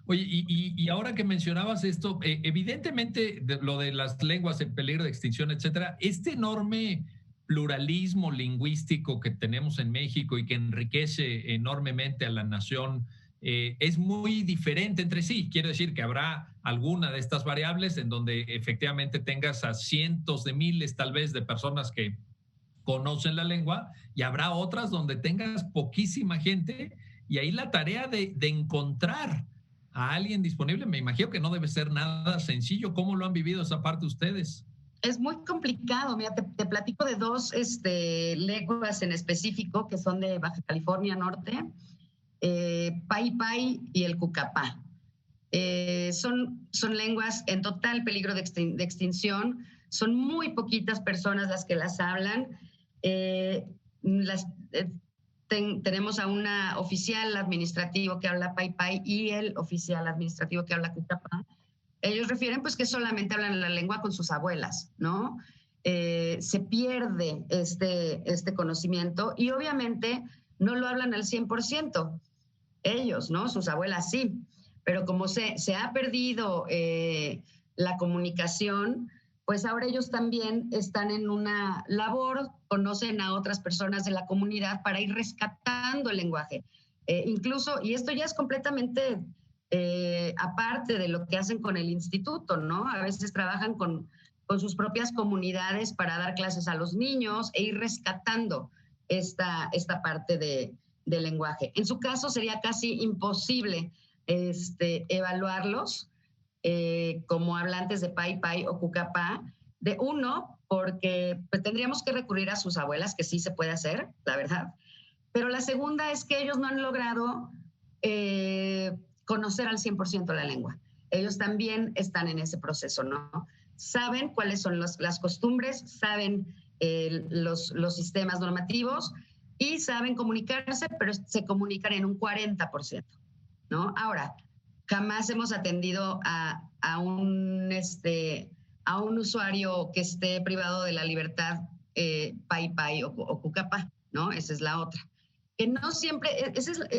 S1: Oye, y ahora que mencionabas esto, evidentemente lo de las lenguas en peligro de extinción, etcétera, este enorme pluralismo lingüístico que tenemos en México y que enriquece enormemente a la nación, es muy diferente entre sí. Quiere decir que habrá alguna de estas variables en donde efectivamente tengas a cientos de miles tal vez de personas que conocen la lengua y habrá otras donde tengas poquísima gente y ahí la tarea de encontrar a alguien disponible, me imagino que no debe ser nada sencillo. ¿Cómo lo han vivido esa parte ustedes?
S2: Es muy complicado. Mira, te platico de 2 lenguas en específico que son de Baja California Norte, Pai Pai y el Cucapá. Son lenguas en total peligro de extinción. Son muy poquitas personas las que las hablan. Tenemos a una oficial administrativo que habla Pai Pai y el oficial administrativo que habla Cucapá. Ellos refieren pues que solamente hablan la lengua con sus abuelas, ¿no? Se pierde este conocimiento y obviamente no lo hablan al 100%. Ellos, ¿no? Sus abuelas sí. Pero como se ha perdido la comunicación, pues ahora ellos también están en una labor, conocen a otras personas de la comunidad para ir rescatando el lenguaje. Incluso, y esto ya es completamente aparte de lo que hacen con el instituto, ¿no? A veces trabajan con sus propias comunidades para dar clases a los niños e ir rescatando esta parte del lenguaje. En su caso sería casi imposible evaluarlos como hablantes de Pai Pai o Cucapá, porque pues, tendríamos que recurrir a sus abuelas, que sí se puede hacer, la verdad. Pero la segunda es que ellos no han logrado conocer al 100% la lengua. Ellos también están en ese proceso, ¿no? Saben cuáles son las costumbres, saben los sistemas normativos y saben comunicarse, pero se comunican en un 40%, ¿no? Ahora, jamás hemos atendido a un usuario que esté privado de la libertad Pai Pai o Cucapá, ¿no? Esa es la otra. Que no siempre,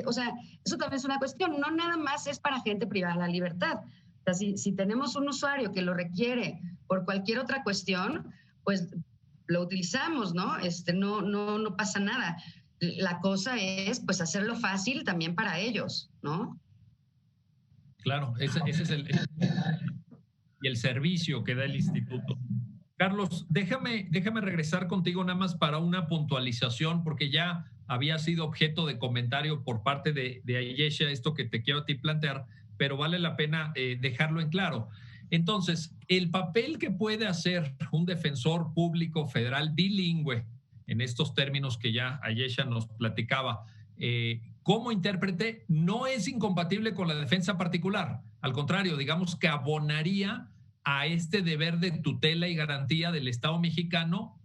S2: o sea, eso también es una cuestión, no nada más es para gente privada de la libertad. O sea, si tenemos un usuario que lo requiere por cualquier otra cuestión, pues lo utilizamos, ¿no? No pasa nada. La cosa es, pues, hacerlo fácil también para ellos, ¿no?
S1: Claro, ese es el servicio que da el instituto. Carlos, déjame regresar contigo nada más para una puntualización, porque ya había sido objeto de comentario por parte de Ayesha esto que te quiero a ti plantear, pero vale la pena dejarlo en claro. Entonces, el papel que puede hacer un defensor público federal bilingüe en estos términos que ya Ayesha nos platicaba, como intérprete no es incompatible con la defensa particular. Al contrario, digamos que abonaría a este deber de tutela y garantía del Estado mexicano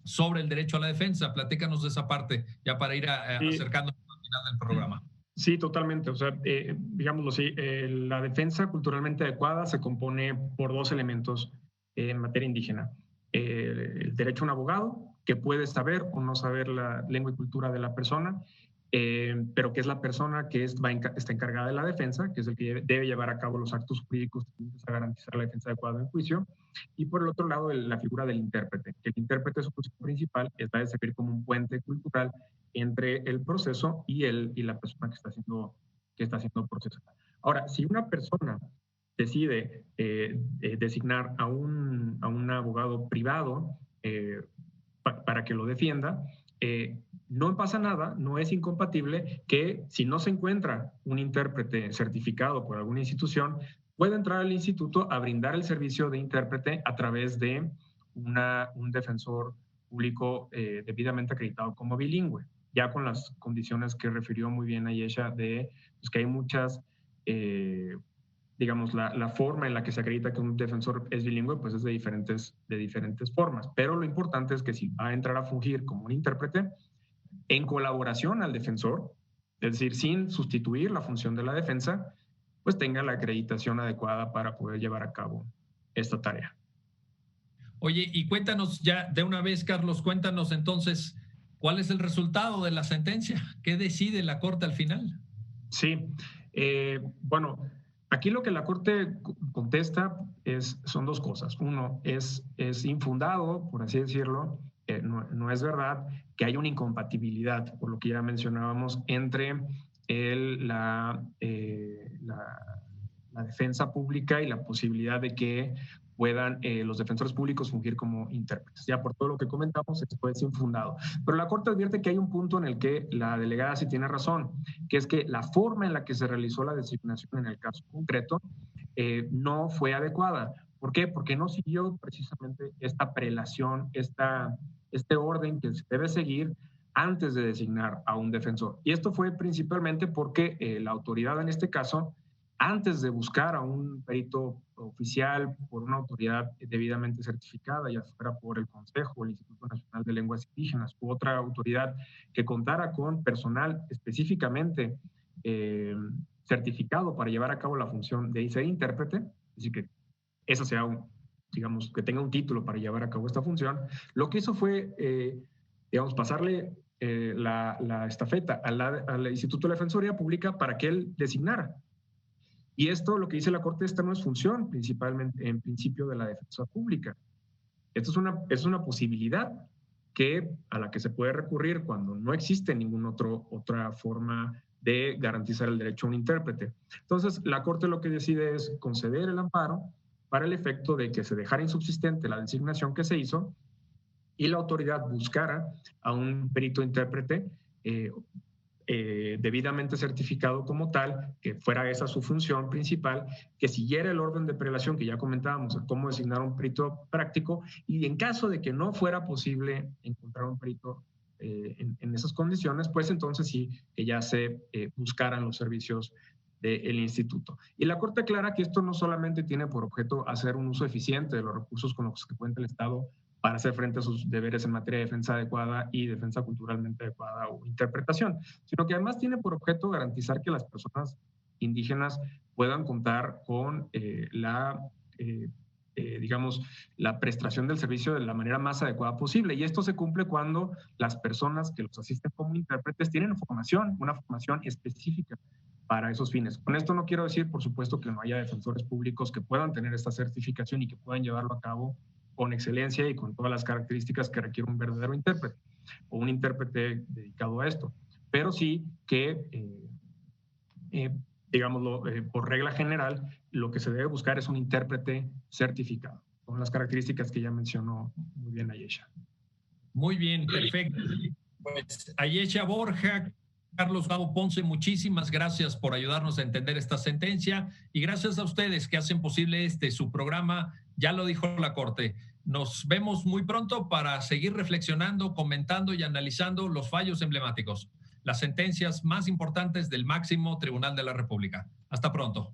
S1: sobre el derecho a la defensa. Platícanos de esa parte, ya para ir acercándonos al final del programa.
S3: Sí, totalmente. O sea, digámoslo así, la defensa culturalmente adecuada se compone por dos elementos en materia indígena. El derecho a un abogado, que puede saber o no saber la lengua y cultura de la persona, pero que es la persona que está encargada de la defensa, que es el que debe llevar a cabo los actos jurídicos para garantizar la defensa adecuada en juicio. Y por el otro lado, la figura del intérprete, que el intérprete, su función principal es la de servir como un puente cultural entre el proceso y la persona que está siendo procesada. Ahora, si una persona decide designar a un abogado privado para que lo defienda, no pasa nada, no es incompatible que si no se encuentra un intérprete certificado por alguna institución, puede entrar al instituto a brindar el servicio de intérprete a través de un defensor público debidamente acreditado como bilingüe, ya con las condiciones que refirió muy bien Ayesha de pues, que hay muchas, digamos, la forma en la que se acredita que un defensor es bilingüe, pues es de diferentes formas. Pero lo importante es que si va a entrar a fungir como un intérprete, en colaboración al defensor, es decir, sin sustituir la función de la defensa, pues tenga la acreditación adecuada para poder llevar a cabo esta tarea.
S1: Oye, y cuéntanos ya de una vez, Carlos, cuéntanos entonces, ¿cuál es el resultado de la sentencia? ¿Qué decide la Corte al final?
S3: Sí, bueno, aquí lo que la Corte contesta son dos cosas. Uno, es infundado, por así decirlo, no es verdad que hay una incompatibilidad, por lo que ya mencionábamos, entre la defensa pública y la posibilidad de que puedan los defensores públicos fungir como intérpretes. Ya por todo lo que comentamos, esto es infundado. Pero la Corte advierte que hay un punto en el que la delegada sí tiene razón, que es que la forma en la que se realizó la designación en el caso concreto no fue adecuada. ¿Por qué? Porque no siguió precisamente esta prelación, este orden que se debe seguir antes de designar a un defensor. Y esto fue principalmente porque la autoridad en este caso, antes de buscar a un perito oficial por una autoridad debidamente certificada, ya fuera por el Consejo o el Instituto Nacional de Lenguas Indígenas u otra autoridad que contara con personal específicamente certificado para llevar a cabo la función de ser intérprete, es decir, que eso sea digamos, que tenga un título para llevar a cabo esta función, lo que hizo fue, digamos, pasarle la estafeta al Instituto de Defensoría Pública para que él designara. Y esto, lo que dice la Corte, esta no es función principalmente, en principio, de la defensa pública. Esto es una posibilidad a la que se puede recurrir cuando no existe ninguna otra forma de garantizar el derecho a un intérprete. Entonces, la Corte lo que decide es conceder el amparo para el efecto de que se dejara insubsistente la designación que se hizo y la autoridad buscara a un perito intérprete debidamente certificado como tal, que fuera esa su función principal, que siguiera el orden de prelación que ya comentábamos, cómo designar un perito práctico, y en caso de que no fuera posible encontrar un perito en esas condiciones, pues entonces sí, que ya se buscaran los servicios del instituto. Y la Corte aclara que esto no solamente tiene por objeto hacer un uso eficiente de los recursos con los que cuenta el Estado para hacer frente a sus deberes en materia de defensa adecuada y defensa culturalmente adecuada o interpretación, sino que además tiene por objeto garantizar que las personas indígenas puedan contar con digamos, la prestación del servicio de la manera más adecuada posible. Y esto se cumple cuando las personas que los asisten como intérpretes tienen una formación específica para esos fines. Con esto no quiero decir, por supuesto, que no haya defensores públicos que puedan tener esta certificación y que puedan llevarlo a cabo con excelencia y con todas las características que requiere un verdadero intérprete o un intérprete dedicado a esto. Pero sí que, digámoslo, por regla general, lo que se debe buscar es un intérprete certificado, con las características que ya mencionó muy bien Ayesha.
S1: Muy bien, perfecto. Pues Ayesha Borja, Carlos Gabo Ponce, muchísimas gracias por ayudarnos a entender esta sentencia y gracias a ustedes que hacen posible su programa. Ya lo dijo la Corte. Nos vemos muy pronto para seguir reflexionando, comentando y analizando los fallos emblemáticos, las sentencias más importantes del máximo Tribunal de la República. Hasta pronto.